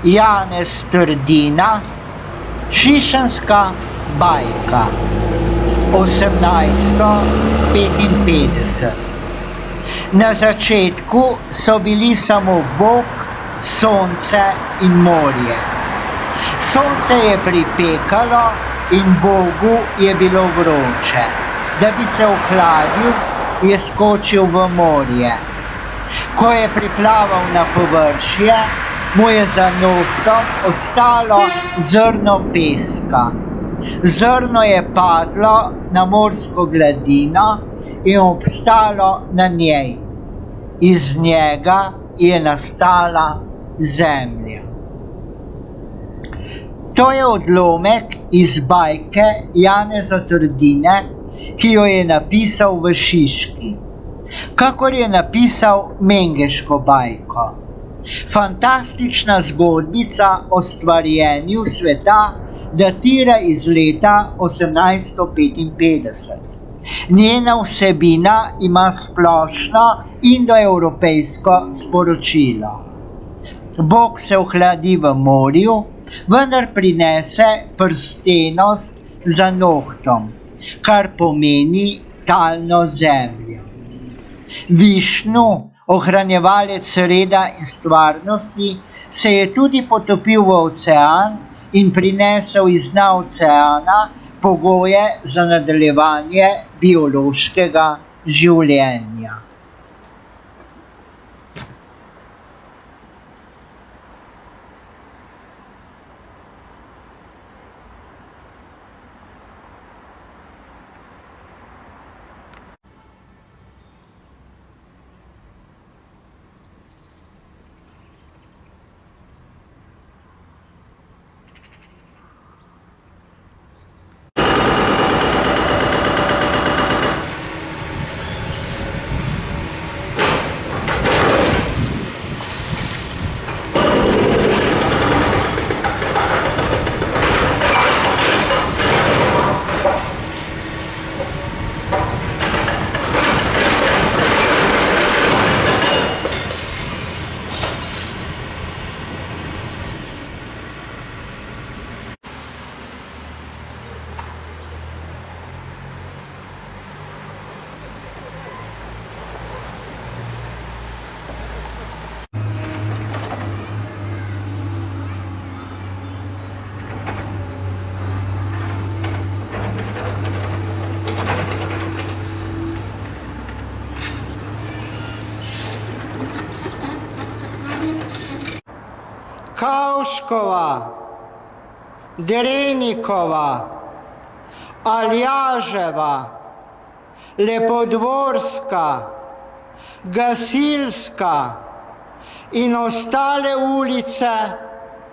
Janez Trdina, Šišenska bajka, 1855. Na začetku so bili samo Bog, sonce in morje. Sonce je pripekalo in Bogu je bilo vroče. Da bi se ohladil, je skočil v morje. Ko je priplaval na površje, mu je za nohtom ostalo zrno peska. Zrno je padlo na morsko gladino in obstalo na njej. Iz njega je nastala zemlja. To je odlomek iz bajke Janeza Trdine, ki jo je napisal v Šiški, kakor je napisal Mengeško bajko. Fantastična zgodbica o stvarjenju sveta datira iz leta 1855. Njena vsebina ima splošno indoevropejsko sporočilo. Bog se ohladi v morju, vendar prinese prstenost za nohtom, kar pomeni talno zemljo. Višnu, ohranjevalec reda in stvarnosti, se je tudi potopil v ocean in prinesel iz dna oceana pogoje za nadaljevanje biološkega življenja. Kavškova, Drenikova, Aljaževa, Lepodvorska, Gasilska in ostale ulice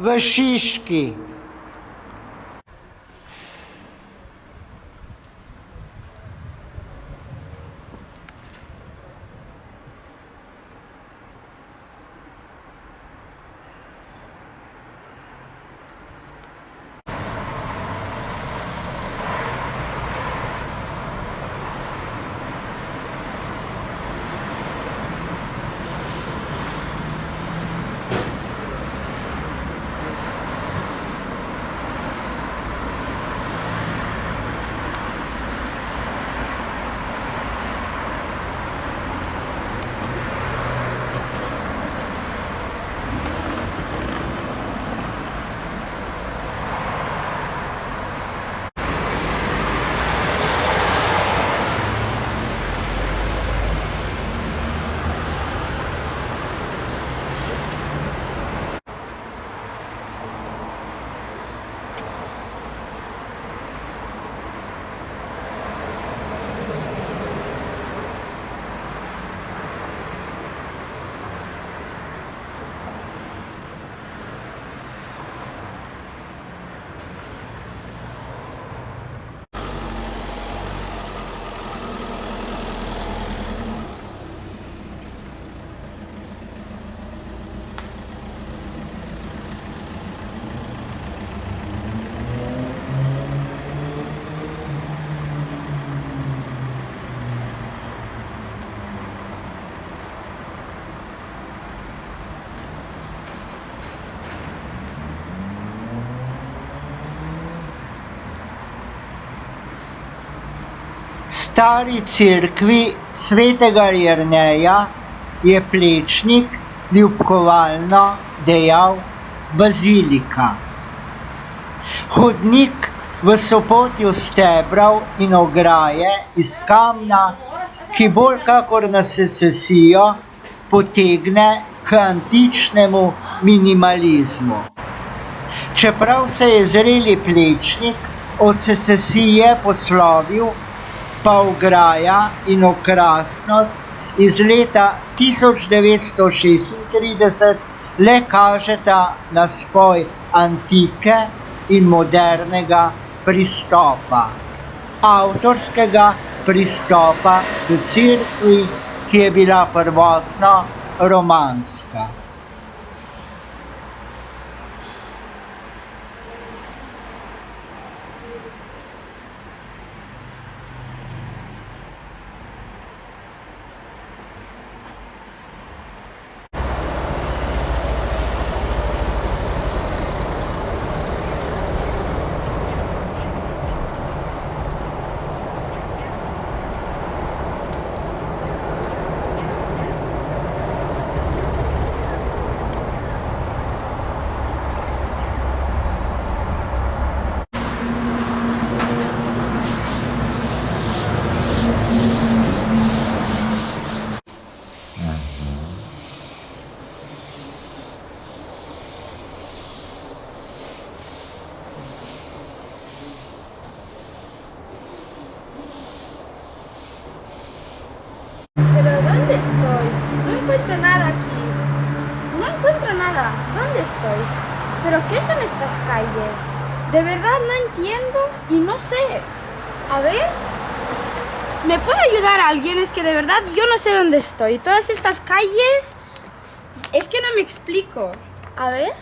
v Šiški. stari cerkvi svetega Jerneja je Plečnik ljubkovalno dejal bazilika. Hodnik v sopotju stebrov in ograje iz kamna, ki bolj kakor na secesijo potegne k antičnemu minimalizmu. Čeprav se je zreli Plečnik od secesije poslovil, pa ograja in okrasnost iz leta 1936 le kažeta na spoj antike in modernega pristopa, avtorskega pristopa k cerkvi, ki je bila prvotno romanska. ¿Pero dónde estoy? No encuentro nada aquí. No encuentro nada. ¿Dónde estoy? ¿Pero qué son estas calles? De verdad no entiendo y no sé. A ver. ¿Me puede ayudar alguien? Es que de verdad yo no sé dónde estoy. Todas estas calles... Es que no me explico. A ver.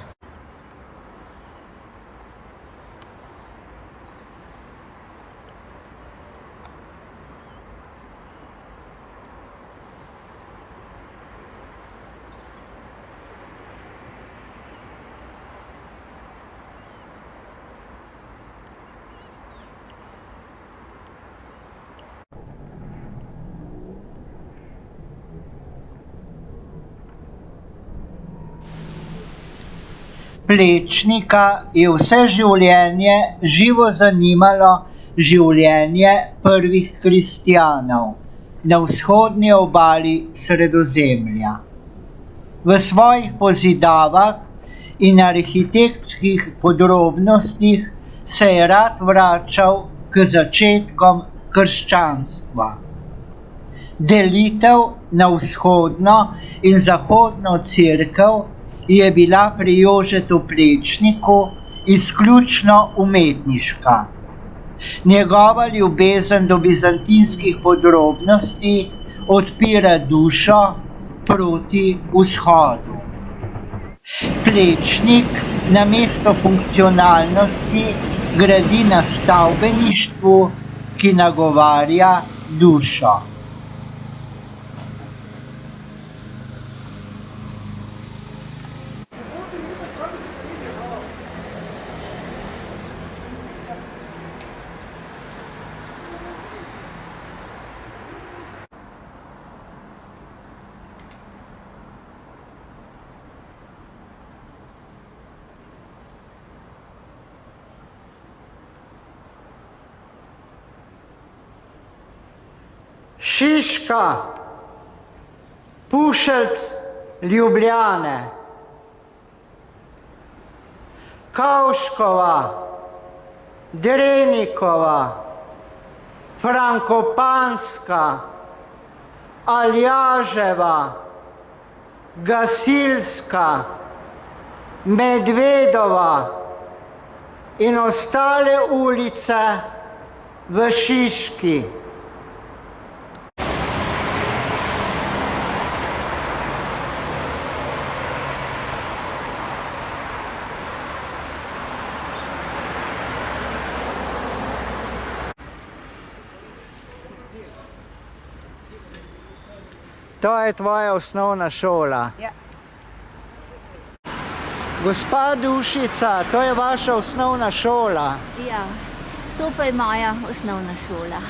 Plečnika je vse življenje živo zanimalo življenje prvih kristjanov na vzhodni obali Sredozemlja. V svojih pozidavah in arhitektskih podrobnostih se je rad vračal k začetkom krščanstva. Delitev na vzhodno in zahodno cerkev je bila pri Jožetu Plečniku izključno umetniška. Njegova ljubezen do bizantinskih podrobnosti odpira dušo proti vzhodu. Plečnik namesto funkcionalnosti gradi na stavbeništvu, ki nagovarja dušo. Šiška, Pušelc Ljubljane, Kavškova, Drenikova, Frankopanska, Aljaževa, Gasilska, Medvedova in ostale ulice v Šiški. To je tvoja osnovna šola. Ja. Gospa Dušica, to je vaša osnovna šola. Ja, to pa je moja osnovna šola.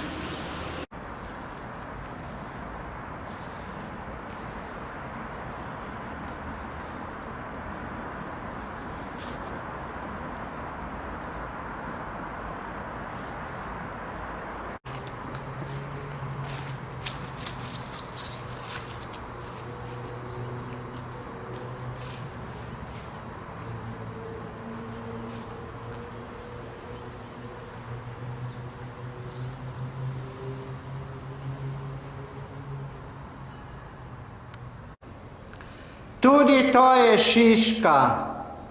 Tudi to je Šiška,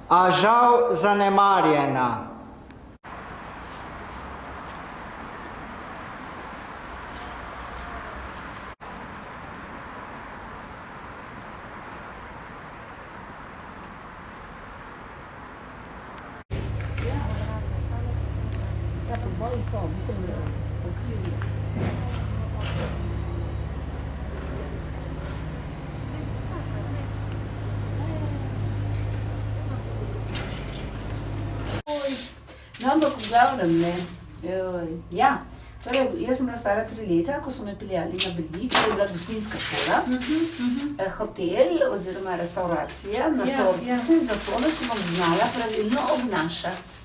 a žal zanemarjena. No, ampak v glavnem ne. Ja, torej, jaz sem bila stara 3 leta, ko so me peljali na Brnik, to je bila gostinska šola, hotel oziroma restauracija na Tortici, zato da se bom znala pravilno obnašati.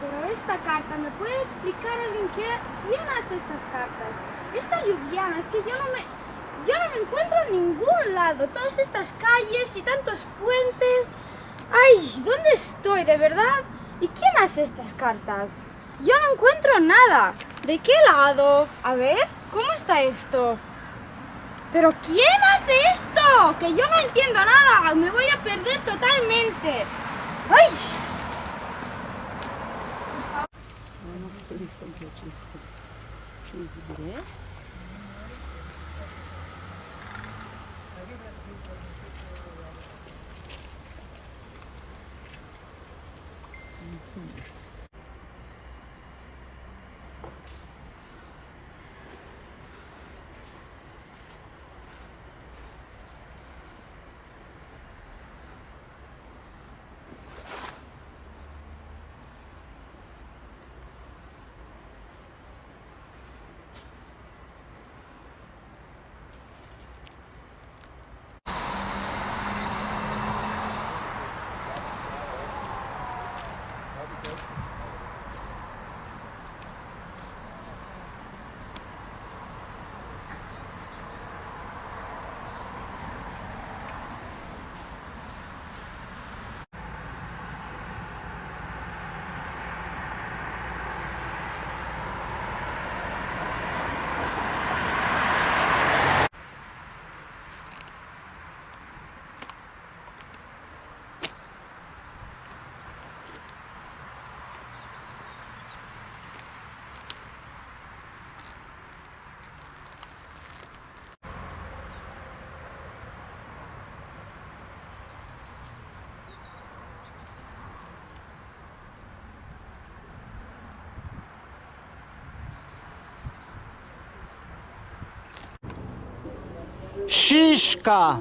Pero esta carta, ¿me puede explicar alguien quién hace estas cartas? Esta Ljubljana, es que yo no me encuentro en ningún lado. Todas estas calles y tantos puentes. Ay, ¿dónde estoy, de verdad? ¿Y quién hace estas cartas? Yo no encuentro nada. ¿De qué lado? A ver, ¿cómo está esto? ¿Pero quién hace esto? Que yo no entiendo nada. Me voy a perder totalmente. ¡Ay! Šiška,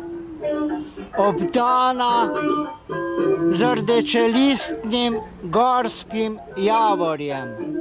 obdana z rdečelistnim gorskim javorjem.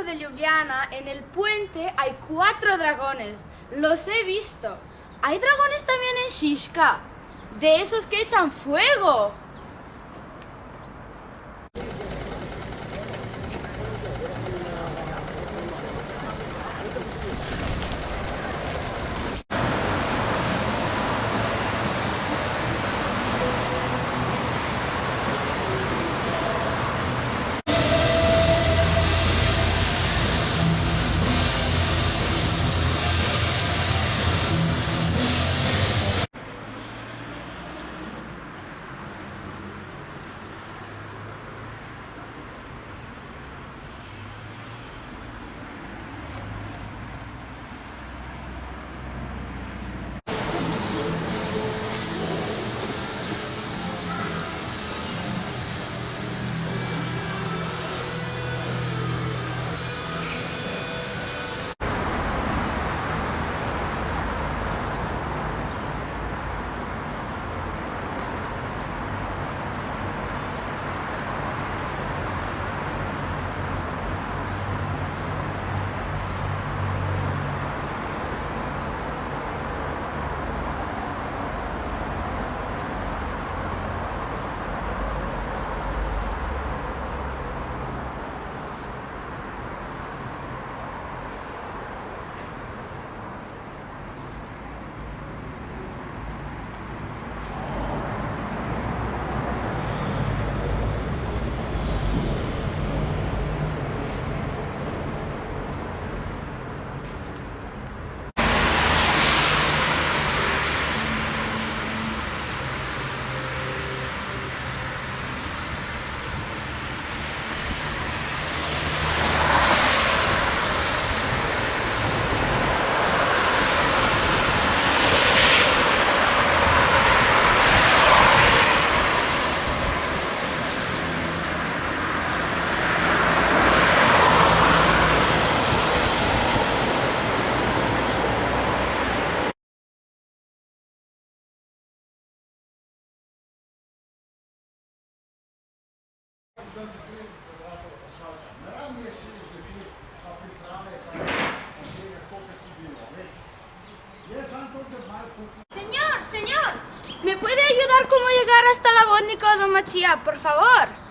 de Ljubljana, en el puente hay 4 dragones. Los he visto. Hay dragones también en Šiška. De esos que echan fuego. Señor, ¿me puede ayudar cómo llegar hasta la Vodnica Domachia, por favor?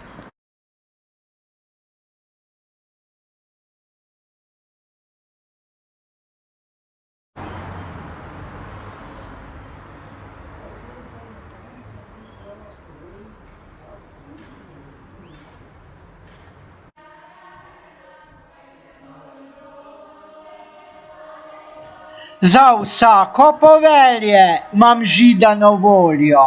Za vsako povelje imam žida na voljo,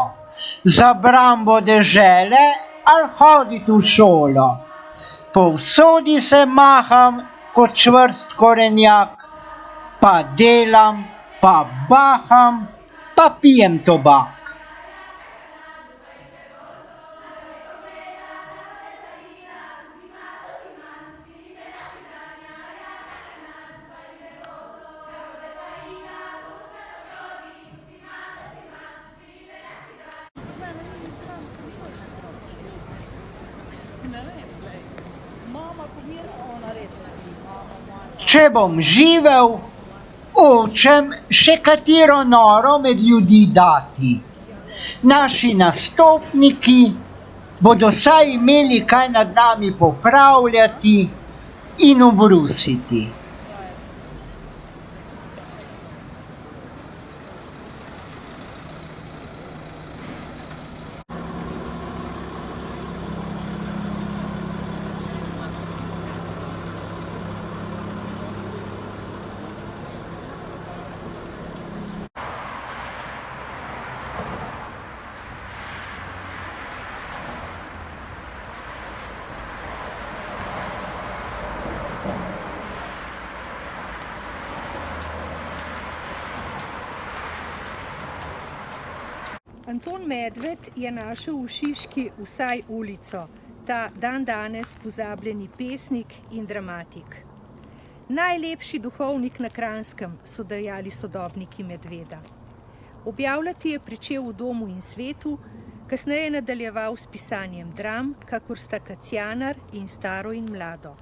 za brambo dežele ali hoditi v šolo. Povsodi se maham kot čvrst korenjak, pa delam, pa baham, pa pijem tobak. Če bom živel, hočem še katero noro med ljudi dati. Naši nastopniki bodo saj imeli kaj nad nami popravljati in obrusiti. Anton Medved je našel v Šiški vsaj ulico, ta dandanes pozabljeni pesnik in dramatik. Najlepši duhovnik na Kranjskem, so dejali sodobniki Medveda. Objavljati je pričel v Domu in svetu, kasneje je nadaljeval s pisanjem dram, kakor sta Kacjanar in Staro in mlado.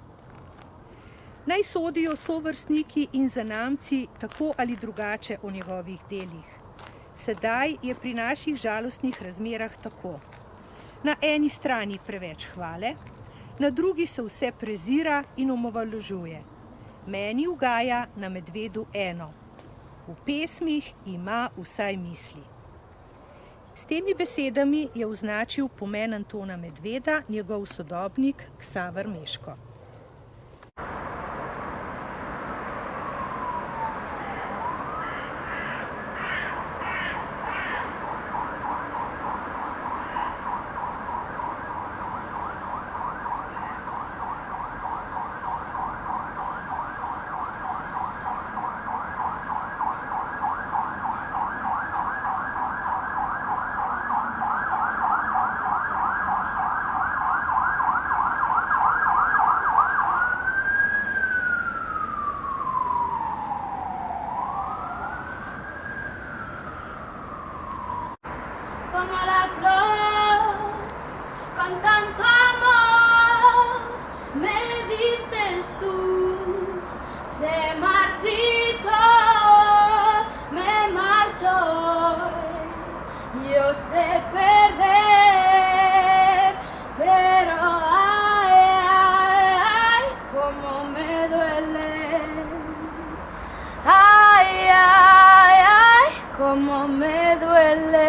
Naj sodijo sovrstniki in zanamci tako ali drugače o njegovih delih. Sedaj je pri naših žalostnih razmerah tako. Na eni strani preveč hvale, na drugi se vse prezira in omalovažuje. Meni ugaja na medvedu eno. V pesmih ima vsaj misli. S temi besedami je označil pomen Antona Medveda njegov sodobnik Ksaver Meško. Como la flor, con tanto amor, me diste tú, se marchitó, me marchó, yo sé perder, pero ay, ay, ay, como me duele, ay, ay, ay, como me duele.